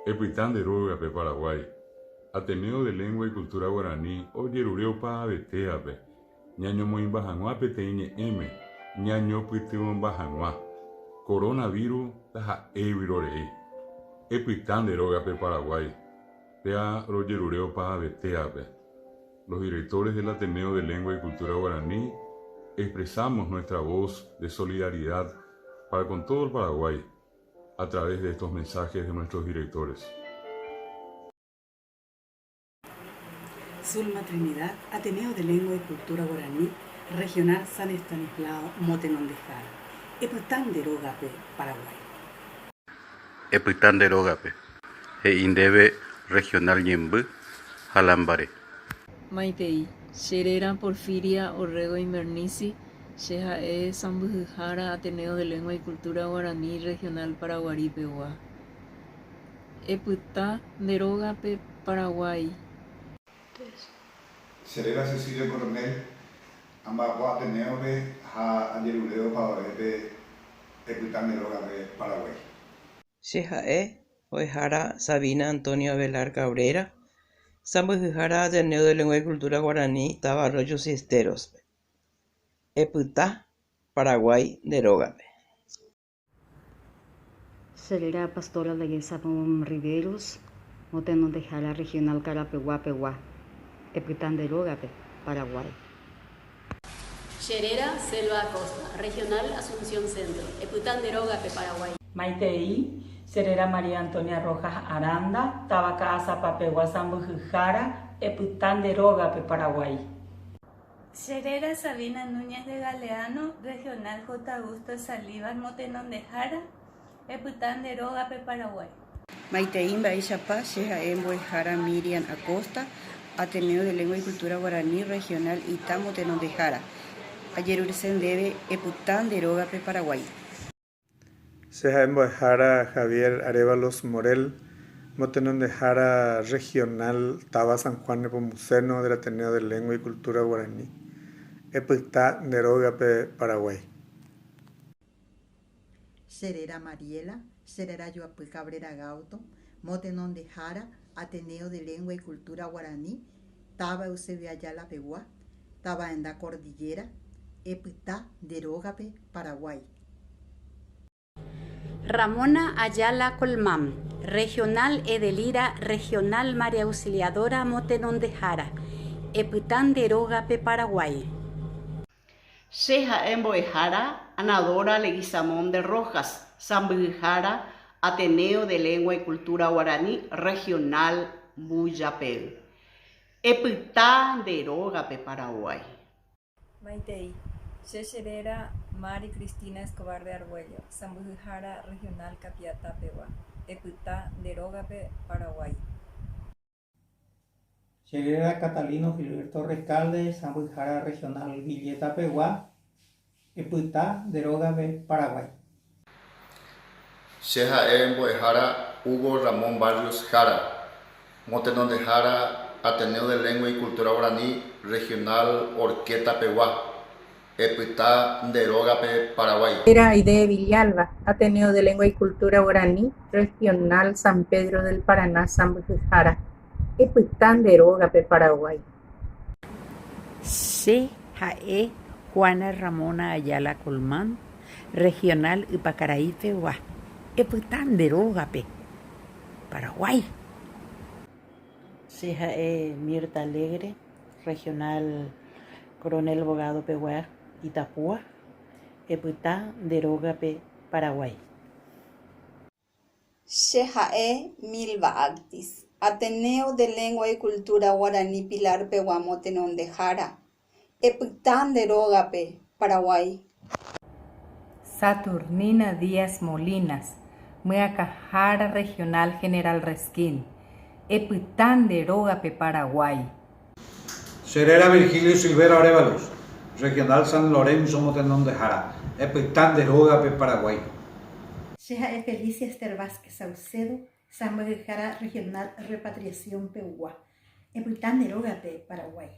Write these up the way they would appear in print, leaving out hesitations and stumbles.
Epuitán de Rogape, Paraguay. Ateneo de Lengua y Cultura Guaraní, Oyerureo Paveteape, Ñaño Moimbajanguape Teñe M, Ñaño Puitión Bajanguá, Coronavirus, Taja Evirorei. Epuitán de Rogape, Paraguay. Pea Rogerureo Paveteape. Los directores del Ateneo de Lengua y Cultura Guaraní expresamos nuestra voz de solidaridad para con todo el Paraguay a través de estos mensajes de nuestros directores. Zulma Trinidad, Ateneo de Lengua y Cultura Guaraní, Regional San Estanislao, Motenón de Jara, Epuitán de Rogape, Paraguay. Epuitán de Rogape, Indebe Regional Ñemby, Jalambare. Maitei, Xerera Porfiria Orrego Invernici, Xejae Sambujara, Ateneo de Lengua y Cultura Guaraní, Regional Paraguarí, Pehuá. Epuitá de Rogape, Paraguay. Serera Cecilio Coronel, Ambagua Ateneo de Ayeruleo Pavarepe, Epuitán de Rogape, Paraguay. Xejae Oejara Sabina Antonio Avelar Cabrera, Sambujara Ateneo de Lengua y Cultura Guaraní, Tabarroyos y Esteros. Epuitá, Paraguay de Rogape. Serera Pastora Leguesa Riveros, Motenón de Jara Regional Carapehuá, Pehuá. Epuitán de Rogape, Paraguay. Xerera Selva Acosta, Regional Asunción Centro, Epuitán de Rogape, Paraguay. Maitei, Serera María Antonia Rojas Aranda, Tabacasa Papehuá Sambujara, Epuitán de Rogape, Paraguay. Xerera Sabina Núñez de Galeano, Regional J. Augusto Salivar, Motenón de Jara, Epuitán de Rogape, Paraguay. Maiteín Baixapá, Xejaen Boejara Miriam Acosta, Ateneo de Lengua y Cultura Guaraní, Regional Itá, Motenón de Jara, Ayerursen Debe, Epuitán de Rogape, Paraguay. Xejaen Boejara Javier Arévalos Morel, Motenón de Jara Regional Taba San Juan Nepomuceno del Ateneo de Lengua y Cultura Guaraní, Epuitá de Rogape, Paraguay. Serera Mariela, Serera Yoapy Cabrera Gauto, Motenón de Jara, Ateneo de Lengua y Cultura Guaraní, Taba Eusebio Ayala Pehuá, Taba en la Cordillera, Epuitá de Rogape, Paraguay. Ramona Ayala Colmán, Regional Edelira, Regional María Auxiliadora, Motenón de Jara, Epuitán de Rogape, Paraguay. Xejaen Boejara, Anadora Leguizamón de Rojas, Sambujara, Ateneo de Lengua y Cultura Guaraní, Regional Buyapel. Epuitá de Rogape, Paraguay. Maitei, Xerera Mari Cristina Escobar de Argüello, Sambujara Regional Capiatá, Pehuá, Epuitá de Rogape, Paraguay. Xerera Catalino Gilberto Recalde, Sambujara Regional Villeta, Pehuá, Epuitá de Rogape, Paraguay. Xejaen Boejara Hugo Ramón Barrios Jara, Motenón de Jara, Ateneo de Lengua y Cultura Guaraní, Regional Orqueta, Pehuá, Epuitá de Rogape, Paraguay. Era Aide Villalba, Ateneo de Lengua y Cultura Guaraní, Regional San Pedro del Paraná, Sambujara, Epuitán de Rogape, Paraguay. Xejae Juana Ramona Ayala Colmán, Regional Ipacaraí, Pehuá, Epuitán de Rogape, Paraguay. Xejae Mirta Alegre, Regional Coronel Bogado Pehuá, Itapúa, Epuitá de Rogape, Paraguay. Xejae Milva Actis, Ateneo de Lengua y Cultura Guaraní, Pilar Pehuá, Motenón de Jara, Epuitán de Rogape, Paraguay. Saturnina Díaz Molinas, Muacajara Regional General Resquín, Epuitán de Rogape, Paraguay. Serera Virgilio Silvera Arévalos, Regional San Lorenzo, Motenón de Jara, Epuitán de Rogape, Paraguay. Xejae Felicia Esther Vázquez Saucedo, Sambujara Regional Repatriación, Pehuá, Epuitán de Rogape, Paraguay.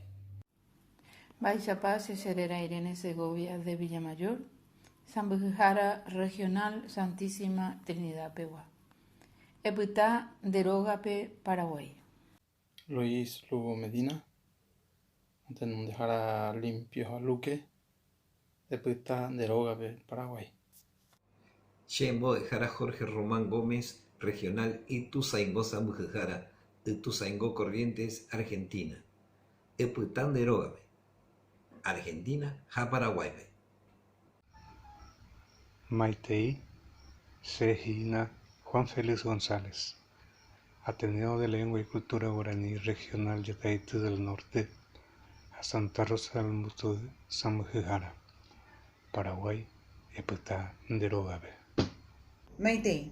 Baixapá Xerera Irene Segovia de Villamayor, Sambujara Regional Santísima Trinidad, Pehuá, Epytá nderógape Paraguay. Luis Lugo Medina, Motenonde Jara Limpio Aluque, Epytá nderógape Paraguay. Chembo de Jara Jorge Román Gómez, regional Ituzaingó Sambujara, Ituzaingó Corrientes, Argentina. Epytá nderógape Argentina, ja Paraguay. Maitei, Sejina, Juan Félix González, Ateneo de Lengua y Cultura Guaraní Regional Yacaite del Norte, a Santa Rosa del Muto, Sambujara, Paraguay, Epytá nderógape. Maitei,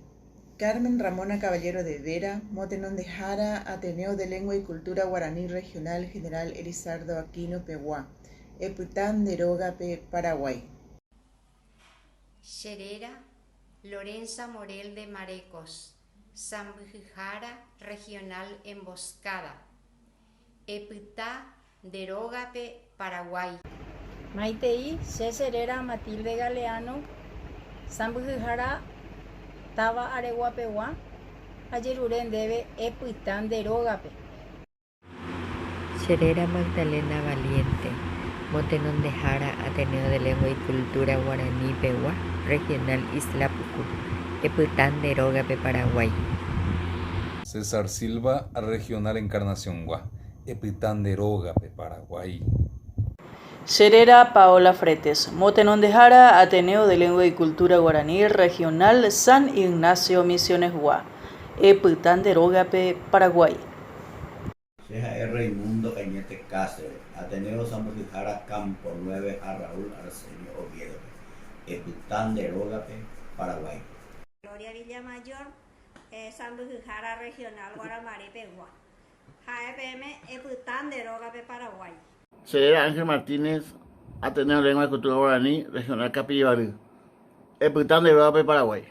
Carmen Ramona Caballero de Vera, Motenonde Jara, Ateneo de Lengua y Cultura Guaraní Regional General Elizardo Aquino Peguá, Epytá nderógape Paraguay. Xerera, Lorenza Morel de Marecos, Sambujara Regional Emboscada, Epytá nderógape Paraguay. Maitei, Xerera Matilde Galeano, Sambujara Taba Areguapeguá, Ayerure debe Epytá nderógape. Xerera Magdalena Valiente, Motenonde Jara, Ateneo de Lengua y Cultura Guaraní Peguá, Regional Isla Pucú, Epytá nderógape Paraguay. César Silva, Regional Encarnación Guá, Epytá nderógape Paraguay. Xerera Paola Fretes, Motenonde Jara, Ateneo de Lengua y Cultura Guaraní Regional San Ignacio Misiones Guá, Epytá nderógape Paraguay. Raimundo Cañete Cáceres, Ateneo Sambujara Campo 9 a Raúl Arsenio Oviedo, Epytá nderógape Paraguay. Gloria Villamayor, Sambujara Regional Guaramaré Peguá, JFM, Epytá nderógape Paraguay. Xerera Ángel Martínez, Ateneo de Lengua y Cultura Guaraní Regional Capibarú, Epytá nderógape Paraguay.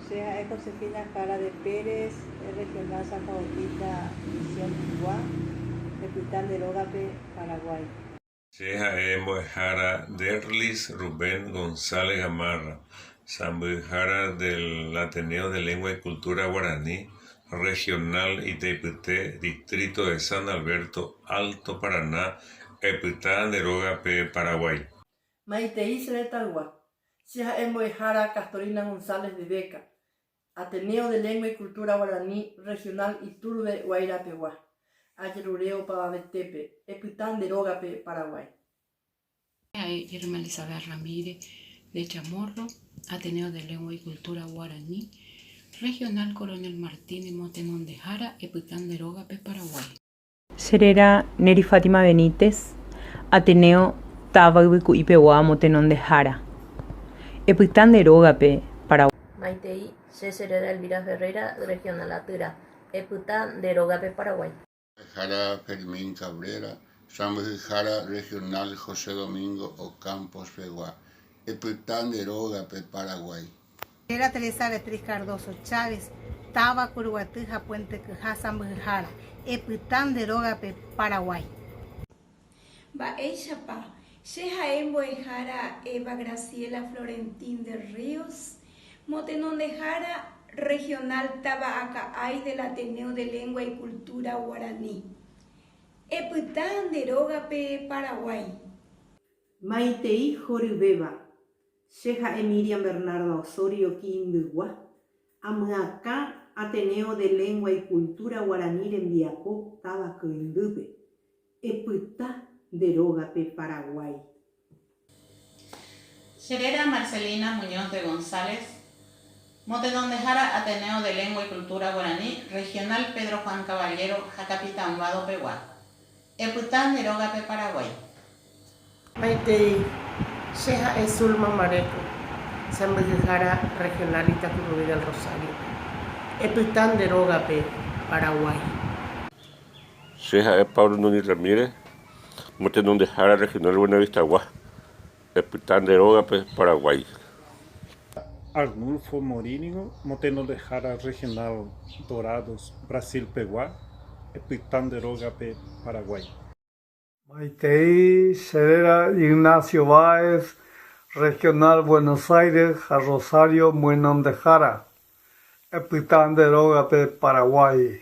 Sea Josefina Jara de Pérez, Regional San Bautista, Misión Iguá, Epytá nderógape Paraguay. Sea Mojara Derlis Rubén González Gamarra, Sambujara del Ateneo de Lengua y Cultura Guaraní Regional Itaipité, Distrito de San Alberto, Alto Paraná, Epytá nderógape Paraguay. Maitei Seretalguá, Sea Mojara Castorina González de Beca, Ateneo de Lengua y Cultura Guaraní Regional Iturbe Guairapeguá, Ayerureo Pavavetepe, Epytá nderógape Paraguay. Irma Elizabeth Ramírez de Chamorro, Ateneo de Lengua y Cultura Guaraní Regional Coronel Martínez Motenonde Jara, Epytá nderógape Paraguay. Xerera Neri Fátima Benítez, Ateneo Taba Ipeguá Motenonde Jara, Epytá nderógape Paraguay. Maitei Xerera Elvira Ferreira, Regional Atyra, Epytá nderógape Paraguay. Jara Fermín Cabrera, Sambujara Regional José Domingo Ocampos Peguá, Epytá nderógape Paraguay. Era Teresa Beatriz Cardoso Chávez, Taba Curuguatija Puente Quijá Sambujara, Epytá nderógape Paraguay. Baeixapa, Shejaem Boejara Eva Graciela Florentín de Ríos, Motenonde Jara, Regional Tabacaay del Ateneo de Lengua y Cultura Guaraní, Epytá nderógape Paraguay. Maitei Joribeba, Sheja Miriam Bernarda Osorio Quimbiguá, Amacá Ateneo de Lengua y Cultura Guaraní Rembiapó Tabacoindube, Epytá nderógape Paraguay. Xerera Marcelina Muñoz de González, Motenonde Jara, Ateneo de Lengua y Cultura Guaraní Regional Pedro Juan Caballero, Jacapitambado Peguá, Epytá nderógape Paraguay. Maitei Sheja Zulma Mareco, Sambujara Regional Itacurubí del Rosario, Epytá nderógape Paraguay. Sheja Pablo Núñez Ramírez, Motenonde Jara Regional Buenavista Guá, Epytá nderógape Paraguay. Arnulfo Morínigo, Motenonde Jara Regional Dorados, Brasil Peguá, Epytá nderógape Paraguay. Maitei Xerera Ignacio Báez, Regional Buenos Aires, a Rosario Motenonde Jara, Epitán de Rogape, Paraguay.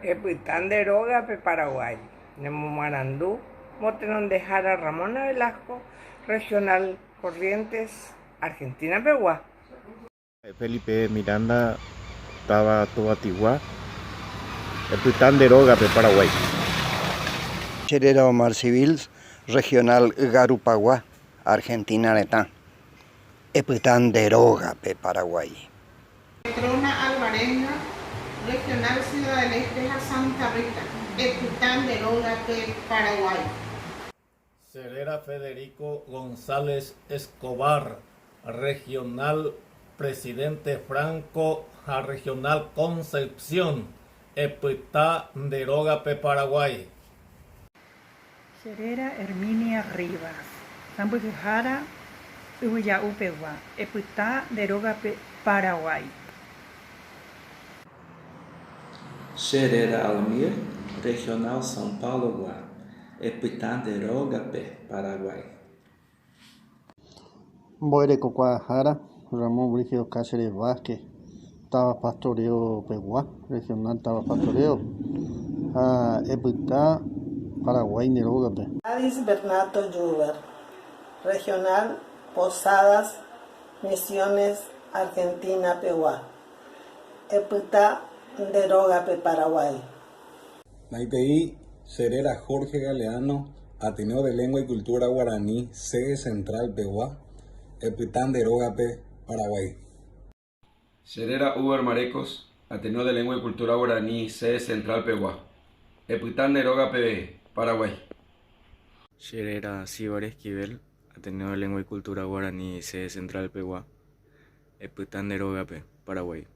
Epitán de Rogape, Paraguay. Nemomarandú, Motenondejara, Ramona Velasco, Regional Corrientes, Argentina, Peguá. Felipe Miranda, Taba Tobatiguá, Epitán de Rogape, Paraguay. Cherera Omar Civil, Regional Garupaguá, Argentina, Netán. Epitán de Rogape, Paraguay. Petrona Alvarenga, Regional Ciudad del Este, Santa Rita. Epitán de Rogape, Paraguay. Cerera Federico González Escobar, Regional Presidente Franco, a Regional Concepción, Epitán de Rogape, Paraguay. Cerera Herminia Rivas, Zambujara, Uyaupegua, Epitán de Rogape, Paraguay. Cerera Almir, Regional São Paulo, Guá, Epitán de Rogape, Paraguay. Boire Cocuajara, Ramón Brígido Cáceres Vázquez, Taba Pastoreo Peguá, Regional Taba Pastoreo, Epitán Paraguay de Rogape. Adis Bernato Yuber, Regional Posadas, Misiones, Argentina, Peguá. Epitán de Rogape, Paraguay. Maiteí Cerera Jorge Galeano, Ateneo de Lengua y Cultura Guaraní, sede central Peguá, Epitán de Rogape, Paraguay. Cerera Uber Marecos, Ateneo de Lengua y Cultura Guaraní, sede central Peguá, Epitán de Rogape, Paraguay. Cerera Cibar Esquivel, Ateneo de Lengua y Cultura Guaraní, sede central Peguá, Epitán de Rogape, Paraguay.